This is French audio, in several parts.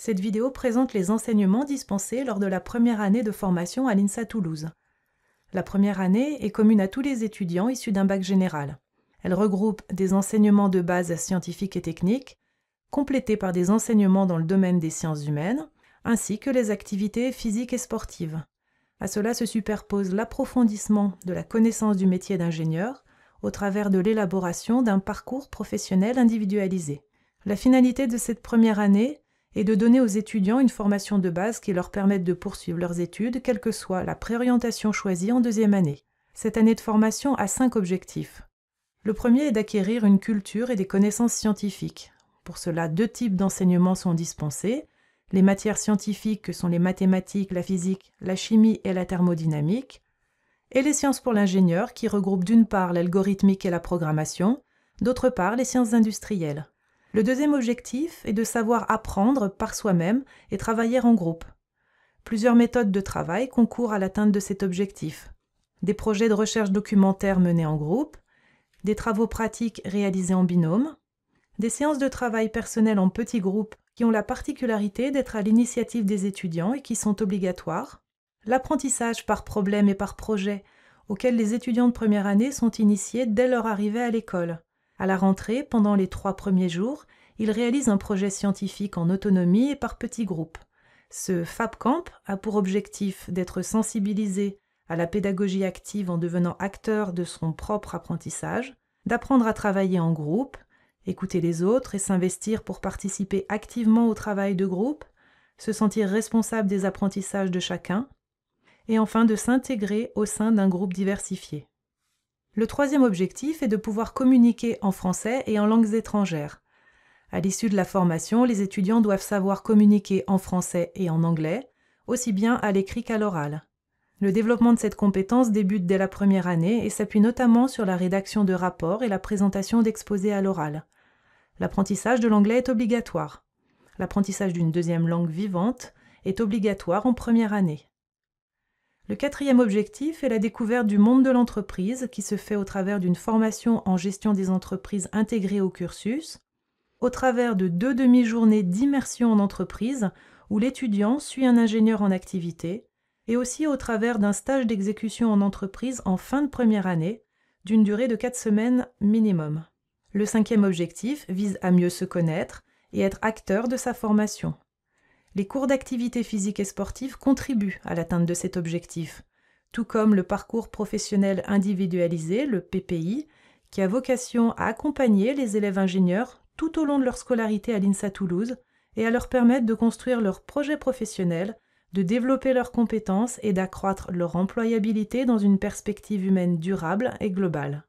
Cette vidéo présente les enseignements dispensés lors de la première année de formation à l'INSA Toulouse. La première année est commune à tous les étudiants issus d'un bac général. Elle regroupe des enseignements de base scientifiques et techniques, complétés par des enseignements dans le domaine des sciences humaines, ainsi que les activités physiques et sportives. À cela se superpose l'approfondissement de la connaissance du métier d'ingénieur au travers de l'élaboration d'un parcours professionnel individualisé. La finalité de cette première année est de donner aux étudiants une formation de base qui leur permette de poursuivre leurs études, quelle que soit la préorientation choisie en deuxième année. Cette année de formation a 5 objectifs. Le premier est d'acquérir une culture et des connaissances scientifiques. Pour cela, 2 types d'enseignements sont dispensés. Les matières scientifiques que sont les mathématiques, la physique, la chimie et la thermodynamique, et les sciences pour l'ingénieur qui regroupent d'une part l'algorithmique et la programmation, d'autre part les sciences industrielles. Le deuxième objectif est de savoir apprendre par soi-même et travailler en groupe. Plusieurs méthodes de travail concourent à l'atteinte de cet objectif. Des projets de recherche documentaire menés en groupe, des travaux pratiques réalisés en binôme, des séances de travail personnel en petits groupes qui ont la particularité d'être à l'initiative des étudiants et qui sont obligatoires, l'apprentissage par problème et par projet auquel les étudiants de première année sont initiés dès leur arrivée à l'école. À la rentrée, pendant les 3 premiers jours, ils réalisent un projet scientifique en autonomie et par petits groupes. Ce FabCamp a pour objectif d'être sensibilisé à la pédagogie active en devenant acteur de son propre apprentissage, d'apprendre à travailler en groupe, écouter les autres et s'investir pour participer activement au travail de groupe, se sentir responsable des apprentissages de chacun, et enfin de s'intégrer au sein d'un groupe diversifié. Le troisième objectif est de pouvoir communiquer en français et en langues étrangères. À l'issue de la formation, les étudiants doivent savoir communiquer en français et en anglais, aussi bien à l'écrit qu'à l'oral. Le développement de cette compétence débute dès la première année et s'appuie notamment sur la rédaction de rapports et la présentation d'exposés à l'oral. L'apprentissage de l'anglais est obligatoire. L'apprentissage d'une deuxième langue vivante est obligatoire en première année. Le quatrième objectif est la découverte du monde de l'entreprise qui se fait au travers d'une formation en gestion des entreprises intégrée au cursus, au travers de 2 demi-journées d'immersion en entreprise où l'étudiant suit un ingénieur en activité et aussi au travers d'un stage d'exécution en entreprise en fin de première année d'une durée de 4 semaines minimum. Le 5e objectif vise à mieux se connaître et être acteur de sa formation. Les cours d'activité physique et sportive contribuent à l'atteinte de cet objectif, tout comme le parcours professionnel individualisé, le PPI, qui a vocation à accompagner les élèves ingénieurs tout au long de leur scolarité à l'INSA Toulouse et à leur permettre de construire leur projet professionnel, de développer leurs compétences et d'accroître leur employabilité dans une perspective humaine durable et globale.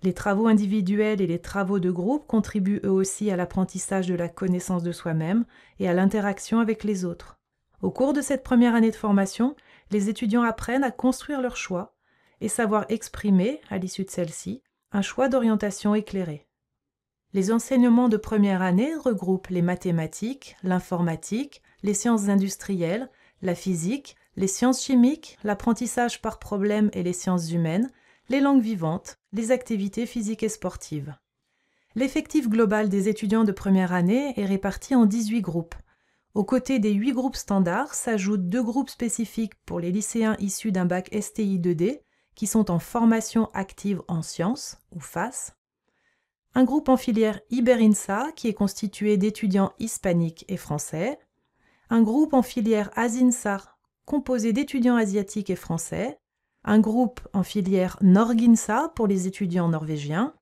Les travaux individuels et les travaux de groupe contribuent eux aussi à l'apprentissage de la connaissance de soi-même et à l'interaction avec les autres. Au cours de cette première année de formation, les étudiants apprennent à construire leur choix et savoir exprimer, à l'issue de celle-ci, un choix d'orientation éclairé. Les enseignements de première année regroupent les mathématiques, l'informatique, les sciences industrielles, la physique, les sciences chimiques, l'apprentissage par problème et les sciences humaines, les langues vivantes, les activités physiques et sportives. L'effectif global des étudiants de première année est réparti en 18 groupes. Aux côtés des 8 groupes standards s'ajoutent 2 groupes spécifiques pour les lycéens issus d'un bac STI 2D qui sont en formation active en sciences, ou FAS. Un groupe en filière Iberinsa qui est constitué d'étudiants hispaniques et français. Un groupe en filière Asinsa composé d'étudiants asiatiques et français. Un groupe en filière Norginsa pour les étudiants norvégiens,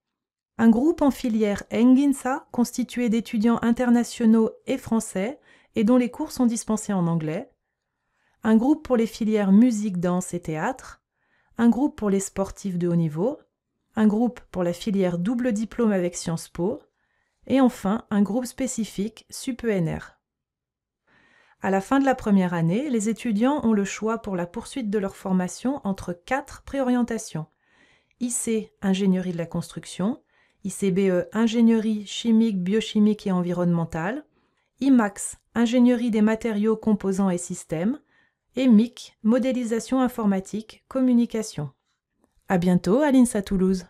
un groupe en filière Enginsa constitué d'étudiants internationaux et français et dont les cours sont dispensés en anglais, un groupe pour les filières musique, danse et théâtre, un groupe pour les sportifs de haut niveau, un groupe pour la filière double diplôme avec Sciences Po et enfin un groupe spécifique SUP-ENR. À la fin de la première année, les étudiants ont le choix pour la poursuite de leur formation entre 4 préorientations. IC, ingénierie de la construction, ICBE, ingénierie chimique, biochimique et environnementale, IMAX, ingénierie des matériaux, composants et systèmes, et MIC, modélisation informatique, communication. À bientôt à l'INSA Toulouse.